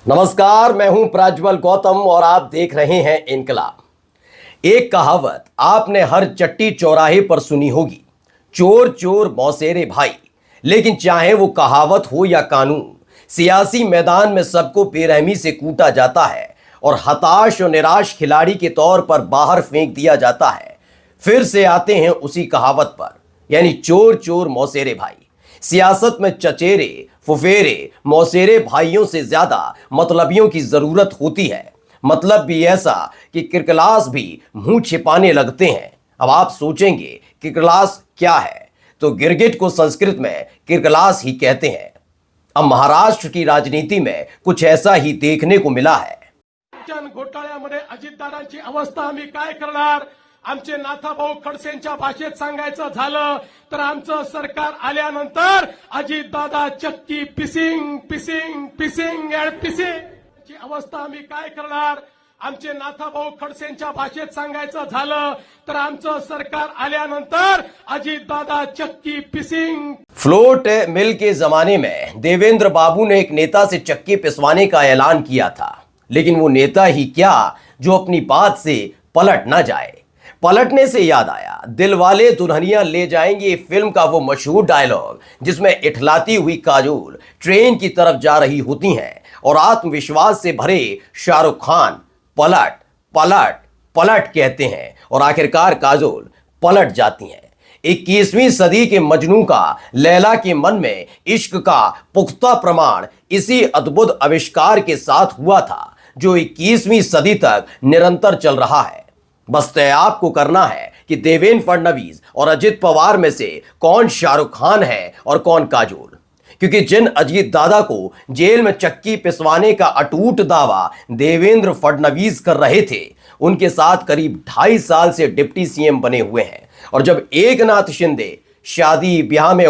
नमस्कार, मैं हूं प्रज्वल गौतम और आप देख रहे हैं इनकलाब। एक कहावत आपने हर चट्टी चौराहे पर सुनी होगी, चोर चोर मौसेरे भाई। लेकिन चाहे वो कहावत हो या कानून, सियासी मैदान में सबको बेरहमी से कूटा जाता है और हताश और निराश खिलाड़ी के तौर पर बाहर फेंक दिया जाता है। फिर से आते हैं उसी कहावत पर, यानी चोर चोर मौसेरे भाई। सियासत में चचेरे, फुफेरे, मौसेरे भाइयों से ज्यादा मतलबियों की जरूरत होती है। मतलब भी ऐसा कि किरकलास भी मुंह छिपाने लगते हैं। अब आप सोचेंगे किरकलास क्या है, तो गिरगिट को संस्कृत में किरकलास ही कहते हैं। अब महाराष्ट्र की राजनीति में कुछ ऐसा ही देखने को मिला है। घोटाळ्यामध्ये अजितदादांची अवस्था आम्ही काय करणार? आमचे नाथाभाऊ खडसेंच्या भाषेत सांगायचं झालं तर आमचं सरकार आल्यानंतर अजितदादा चक्की pissing pissing pissing and pissing ची अवस्था आम्ही काय करणार? आमचे नाथाभाऊ खडसेंच्या भाषेत सांगायचं झालं तर आमचं सरकार आल्यानंतर अजितदादा चक्की पिसिंग। फ्लोट मिल के जमाने में देवेंद्र बाबू ने एक नेता से चक्की पिसवाने का ऐलान किया था, लेकिन वो नेता ही क्या जो अपनी बात से पलट ना जाए। पलटने से याद आया, दिलवाले दुल्हनिया ले जाएंगे फिल्म का वो मशहूर डायलॉग जिसमें इठलाती हुई काजोल ट्रेन की तरफ जा रही होती हैं और आत्मविश्वास से भरे शाहरुख खान पलट पलट पलट कहते हैं और आखिरकार काजोल पलट जाती हैं। 21वीं सदी के मजनू का लैला के मन में इश्क का पुख्ता प्रमाण इसी अद्भुत आविष्कार के साथ हुआ था जो 21वीं सदी तक निरंतर चल रहा है। बस तय आपको करना है कि देवेंद्र फडणवीस और अजित पवार में से कौन शाहरुख खान है और कौन काजोल। क्योंकि जिन अजित दादा को जेल में चक्की पिसवाने का अटूट दावा देवेंद्र फडणवीस कर रहे थे, उनके साथ करीब 2.5 साल से डिप्टी सीएम बने हुए हैं। और जब एकनाथ शिंदे शादी ब्याह में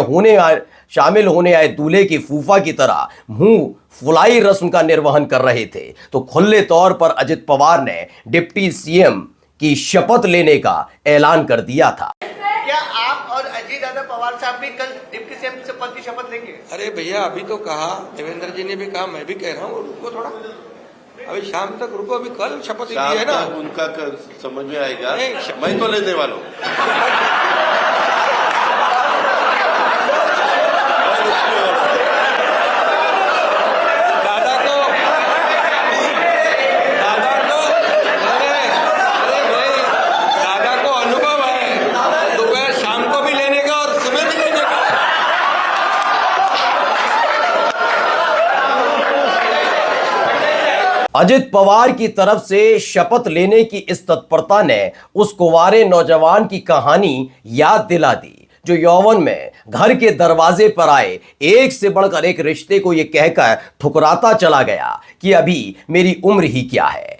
शामिल होने आए दूल्हे की फूफा की तरह मुंह फुलाई रस्म का निर्वहन कर रहे थे, तो खुले तौर पर अजित पवार ने डिप्टी सीएम की शपथ लेने का ऐलान कर दिया था। क्या आप और अजय दादा पवार साहब भी कल डिप्टी सीएम पद की शपथ लेंगे? अरे भैया, अभी तो कहा, देवेंद्र जी ने भी कहा, मैं भी कह रहा हूँ, रुको थोड़ा, अभी शाम तक रुको, अभी कल शपथ ली है ना। उनका समझ में आएगा, मैं तो लेने वाला हूँ। अजित पवार की तरफ से शपथ लेने की इस तत्परता ने उस कुंवारे नौजवान की कहानी याद दिला दी जो यौवन में घर के दरवाजे पर आए एक से बढ़कर एक रिश्ते को यह कहकर ठुकराता चला गया कि अभी मेरी उम्र ही क्या है।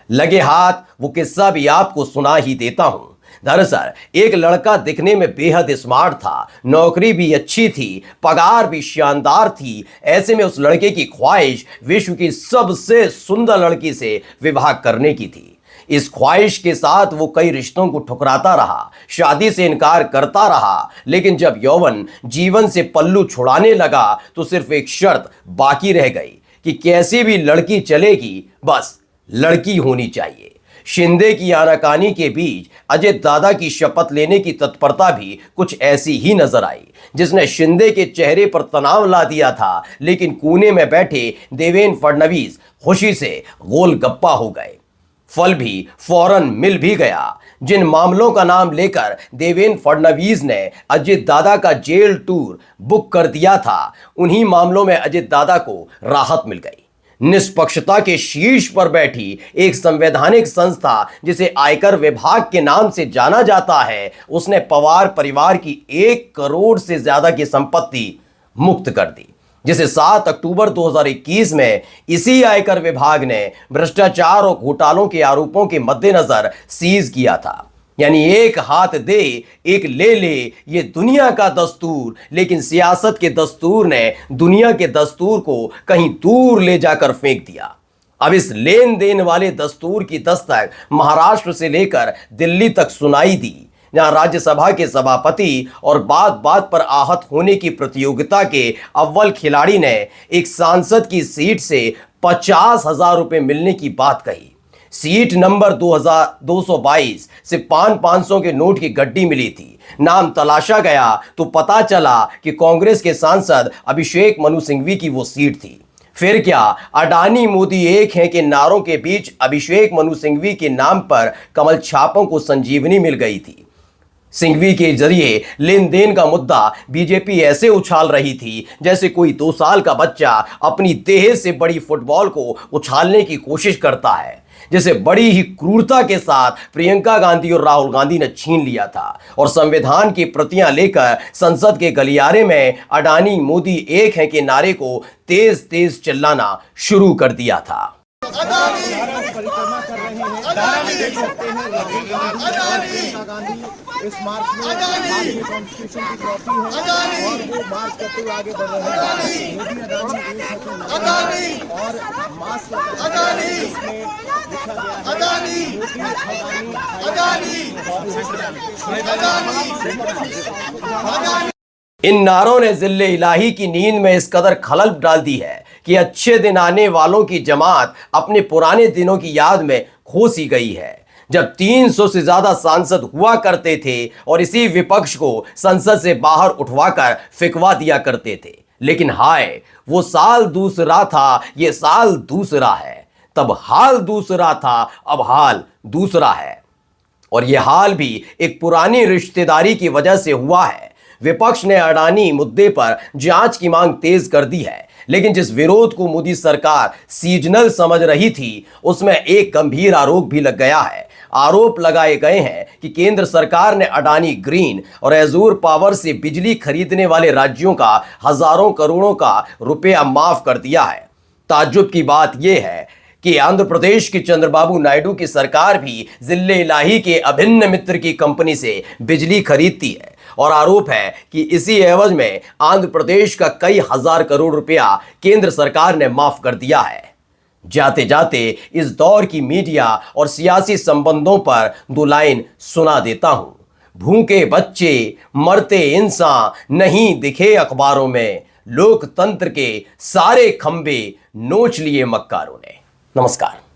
लगे हाथ वो किस्सा भी आपको सुना ही देता हूं। दरअसल एक लड़का दिखने में बेहद स्मार्ट था, नौकरी भी अच्छी थी, पगार भी शानदार थी। ऐसे में उस लड़के की ख्वाहिश विश्व की सबसे सुंदर लड़की से विवाह करने की थी। इस ख्वाहिश के साथ वो कई रिश्तों को ठुकराता रहा, शादी से इनकार करता रहा। लेकिन जब यौवन जीवन से पल्लू छुड़ाने लगा तो सिर्फ एक शर्त बाकी रह गई कि कैसी भी लड़की चलेगी, बस लड़की होनी चाहिए। शिंदे की आनाकानी के बीच अजित दादा की शपथ लेने की तत्परता भी कुछ ऐसी ही नजर आई, जिसने शिंदे के चेहरे पर तनाव ला दिया था। लेकिन कोने में बैठे देवेंद्र फडणवीस खुशी से गोलगप्पा हो गए। फल भी फौरन मिल भी गया। जिन मामलों का नाम लेकर देवेंद्र फडणवीस ने अजित दादा का जेल टूर बुक कर दिया था, उन्हीं मामलों में अजित दादा को राहत मिल गई। निष्पक्षता के शीर्ष पर बैठी एक संवैधानिक संस्था जिसे आयकर विभाग के नाम से जाना जाता है, उसने पवार परिवार की 1 करोड़ से ज्यादा की संपत्ति मुक्त कर दी, जिसे 7 अक्टूबर 2021 में इसी आयकर विभाग ने भ्रष्टाचार और घोटालों के आरोपों के मद्देनजर सीज किया था। यानी एक हाथ दे एक ले ले, ये दुनिया का दस्तूर। लेकिन सियासत के दस्तूर ने दुनिया के दस्तूर को कहीं दूर ले जाकर फेंक दिया। अब इस लेन देन वाले दस्तूर की दस्तक महाराष्ट्र से लेकर दिल्ली तक सुनाई दी, जहां राज्यसभा के सभापति और बात बात पर आहत होने की प्रतियोगिता के अव्वल खिलाड़ी ने एक सांसद की सीट से 50,000 रुपए मिलने की बात कही। सीट नंबर 2222 से 500 के नोट की गड्डी मिली थी। नाम तलाशा गया तो पता चला कि कांग्रेस के सांसद अभिषेक मनु सिंघवी की वो सीट थी। फिर क्या, अडानी मोदी एक हैं के नारों के बीच अभिषेक मनु सिंघवी के नाम पर कमल छापों को संजीवनी मिल गई थी। सिंघवी के जरिए लेन देन का मुद्दा बीजेपी ऐसे उछाल रही थी जैसे कोई 2 साल का बच्चा अपनी देह से बड़ी फुटबॉल को उछालने की कोशिश करता है, जिसे बड़ी ही क्रूरता के साथ प्रियंका गांधी और राहुल गांधी ने छीन लिया था और संविधान की प्रतियां लेकर संसद के गलियारे में अडानी मोदी एक हैं के नारे को तेज तेज चिल्लाना शुरू कर दिया था। परिक्रमा कर रहे हैं, देख सकते हैं प्रियंका गांधी इस मार्च में भारतीय कॉन्स्टिट्यूशन की ट्रॉफी है और वो मार्च करते हुए आगे बढ़ रहे हैं। मोदी अडानी एक है और मास्क इसमें लिखा गया है। इन नारों ने जिल्ले इलाही की नींद में इस कदर खलल डाल दी है कि अच्छे दिन आने वालों की जमात अपने पुराने दिनों की याद में खो सी गई है, जब 300 से ज्यादा सांसद हुआ करते थे और इसी विपक्ष को संसद से बाहर उठवाकर फिकवा दिया करते थे। लेकिन हाय, वो साल दूसरा था, ये साल दूसरा है। तब हाल दूसरा था, अब हाल दूसरा है। और ये हाल भी एक पुरानी रिश्तेदारी की वजह से हुआ है। विपक्ष ने अडानी मुद्दे पर जांच की मांग तेज कर दी है, लेकिन जिस विरोध को मोदी सरकार सीजनल समझ रही थी उसमें एक गंभीर आरोप भी लग गया है। आरोप लगाए गए हैं कि केंद्र सरकार ने अडानी ग्रीन और एजूर पावर से बिजली खरीदने वाले राज्यों का हजारों करोड़ों का रुपया माफ कर दिया है। ताज्जुब की बात यह है कि आंध्र प्रदेश की चंद्रबाबू नायडू की सरकार भी जिले इलाही के अभिन्न मित्र की कंपनी से बिजली खरीदती है और आरोप है कि इसी एवज में आंध्र प्रदेश का कई हजार करोड़ रुपया केंद्र सरकार ने माफ कर दिया है। जाते जाते इस दौर की मीडिया और सियासी संबंधों पर 2 लाइन सुना देता हूं। भूखे बच्चे, मरते इंसान नहीं दिखे अखबारों में, लोकतंत्र के सारे खंबे नोच लिए मक्कारों ने। नमस्कार।